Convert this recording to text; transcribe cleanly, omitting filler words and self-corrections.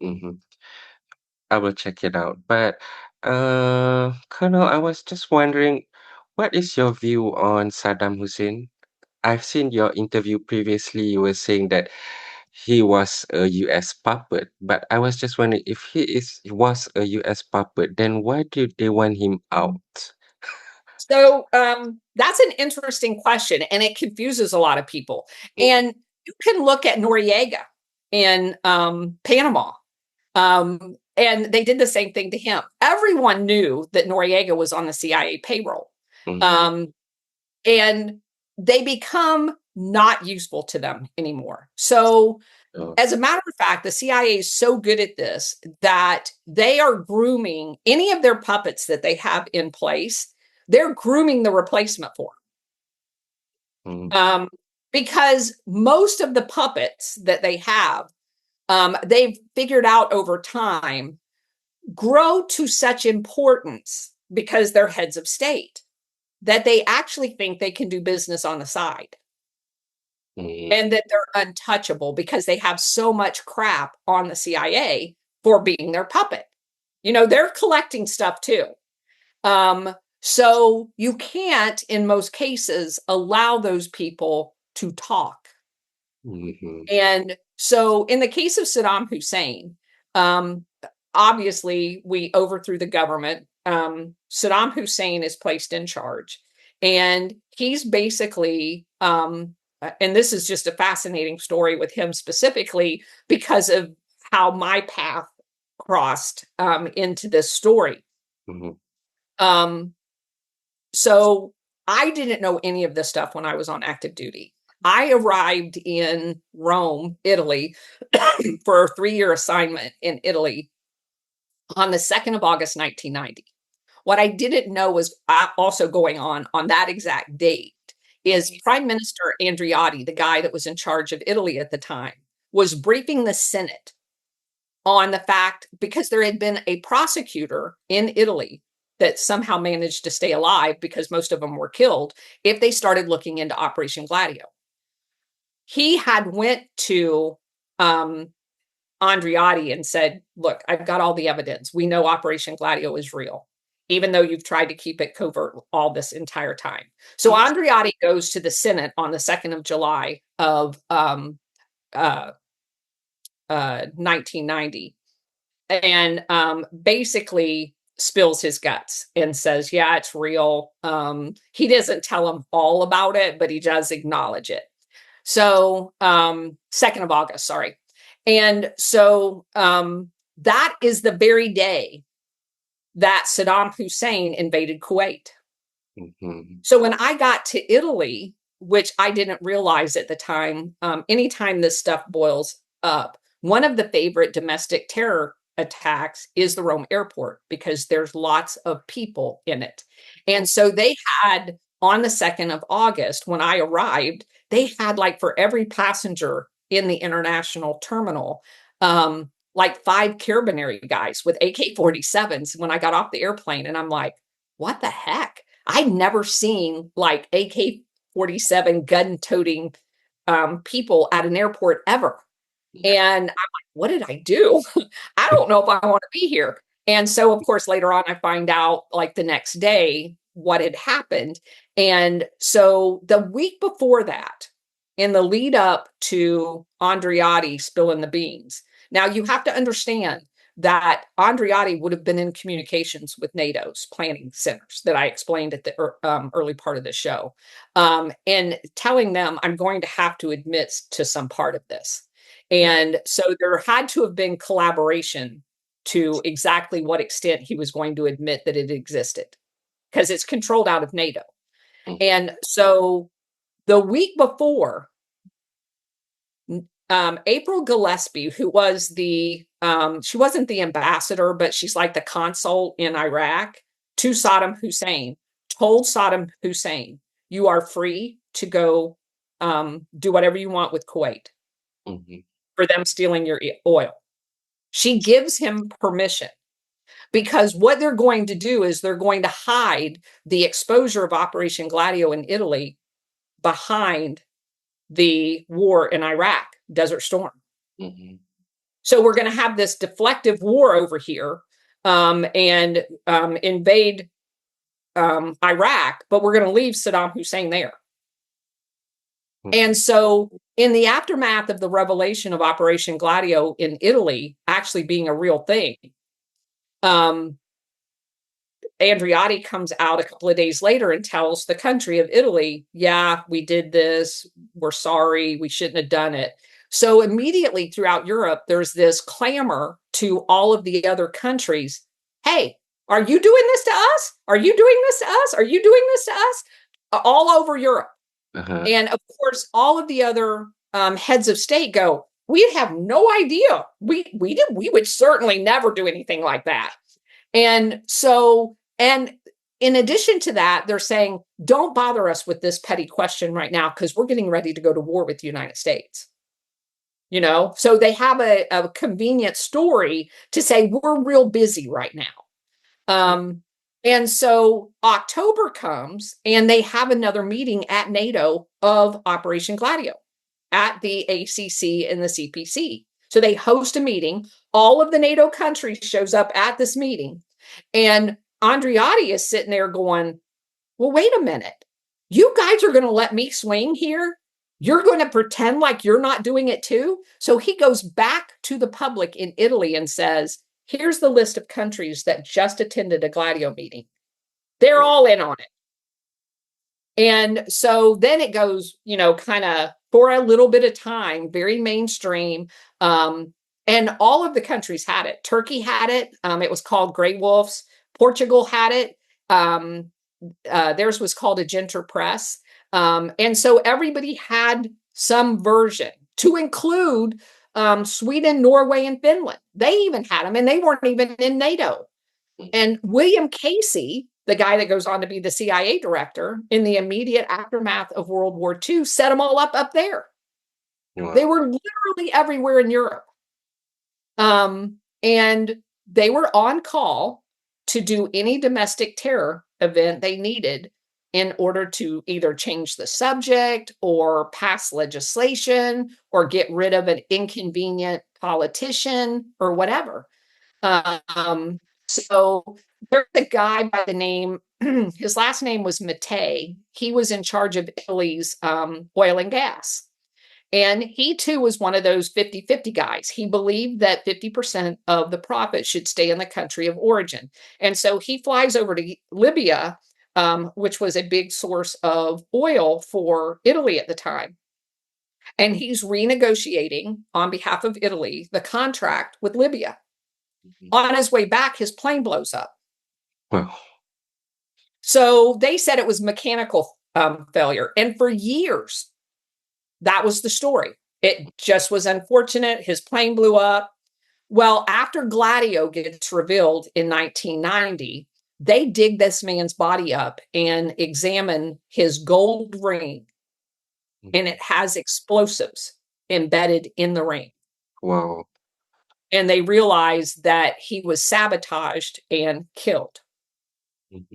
hmm I will check it out. But Colonel, I was just wondering, what is your view on Saddam Hussein? I've seen your interview previously. You were saying that he was a US puppet, but I was just wondering if he was a US puppet, then why did they want him out? So that's an interesting question, and it confuses a lot of people. And you can look at Noriega in Panama, and they did the same thing to him. Everyone knew that Noriega was on the CIA payroll, Mm-hmm. um, and they become not useful to them anymore. So Oh, as a matter of fact, the CIA is so good at this that they are grooming any of their puppets that they have in place. They're grooming the replacement for mm, because most of the puppets that they have, they've figured out over time, grow to such importance because they're heads of state that they actually think they can do business on the side mm, and that they're untouchable because they have so much crap on the CIA for being their puppet. You know, they're collecting stuff too. So you can't, in most cases, allow those people to talk. mhm, And so, in the case of Saddam Hussein, um, obviously we overthrew the government. Saddam Hussein is placed in charge, and he's basically, and this is just a fascinating story with him specifically because of how my path crossed into this story. mhm, Um, so I didn't know any of this stuff when I was on active duty. I arrived in Rome, Italy, for a 3-year assignment in Italy on the 2nd of August, 1990. What I didn't know was also going on that exact date is Prime Minister Andreotti, the guy that was in charge of Italy at the time, was briefing the Senate on the fact because there had been a prosecutor in Italy that somehow managed to stay alive because most of them were killed if they started looking into Operation Gladio. He had went to um, Andreotti and said, "Look, I've got all the evidence. We know Operation Gladio is real, even though you've tried to keep it covert all this entire time." So Andreotti goes to the Senate on the 2nd of July of uh, 1990 and basically spills his guts and says, "Yeah, it's real." He doesn't tell them all about it, but he does acknowledge it. So 2nd of August, sorry. And so that is the very day that Saddam Hussein invaded Kuwait. mhm, So when I got to Italy, which I didn't realize at the time, anytime this stuff boils up, one of the favorite domestic terror attacks is the Rome airport because there's lots of people in it. And so they had on the 2nd of August, when I arrived, they had like for every passenger in the international terminal, like 5 carabinieri guys with AK-47s when I got off the airplane. And I'm like, what the heck? I'd never seen like AK-47 gun toting people at an airport ever. yeah, And I'm like, what did I do? I don't know if I want to be here. And so, of course, later on, I find out like the next day what had happened. And so the week before that, in the lead up to Andreotti spilling the beans, now you have to understand that Andreotti would have been in communications with NATO's planning centers that I explained at the early part of the show, and telling them, I'm going to have to admit to some part of this. And so there had to have been collaboration to exactly what extent he was going to admit that it existed because it's controlled out of NATO. mm, And so the week before, April Gillespie, who was she wasn't the ambassador, but she's like the consul in Iraq to Saddam Hussein, told Saddam Hussein, you are free to go do whatever you want with Kuwait mhm, for them stealing your oil. She gives him permission because what they're going to do is they're going to hide the exposure of Operation Gladio in Italy behind the war in Iraq, Desert Storm. mhm, So we're going to have this deflective war over here and invade Iraq, but we're going to leave Saddam Hussein there. And so, in the aftermath of the revelation of Operation Gladio in Italy actually being a real thing, um, Andreotti comes out a couple of days later and tells the country of Italy, yeah, we did this. We're sorry. We shouldn't have done it. So immediately throughout Europe, there's this clamor to all of the other countries. Hey, are you doing this to us? Are you doing this to us? Are you doing this to us? All over Europe. Uh-huh. And of course, all of the other heads of state go, we have no idea. We would certainly never do anything like that. And so, and in addition to that, they're saying, don't bother us with this petty question right now, because we're getting ready to go to war with the United States. You know, so they have a convenient story to say we're real busy right now. And so October comes and they have another meeting at NATO of Operation Gladio at the ACC and the CPC. So they host a meeting. All of the NATO countries shows up at this meeting. And Andreotti is sitting there going, well, wait a minute. You guys are going to let me swing here? You're going to pretend like you're not doing it too? So he goes back to the public in Italy and says, here's the list of countries that just attended a Gladio meeting. They're all in on it. And so then it goes, you know, kind of for a little bit of time, very mainstream. And all of the countries had it. Turkey had it. It was called Grey Wolves. Portugal had it. Theirs was called Agenter Press. And so everybody had some version, to include Sweden, Norway, and Finland. They even had them, and they weren't even in NATO. And William Casey, the guy that goes on to be the CIA director in the immediate aftermath of World War II, set them all up there. Wow. They were literally everywhere in Europe. And they were on call to do any domestic terror event they needed in order to either change the subject or pass legislation or get rid of an inconvenient politician or whatever. So there's a guy by the name, his last name was Mattei. He was in charge of Italy's oil and gas. And he too was one of those 50-50 guys. He believed that 50% of the profit should stay in the country of origin. And so he flies over to Libya, which was a big source of oil for Italy at the time. And he's renegotiating on behalf of Italy the contract with Libya. On his way back, his plane blows up. Well, So they said it was mechanical failure. And for years, that was the story. It just was unfortunate. His plane blew up. Well, after Gladio gets revealed in 1990, they dig this man's body up and examine his gold ring, and it has explosives embedded in the ring. wow. And they realize that he was sabotaged and killed. Mhm.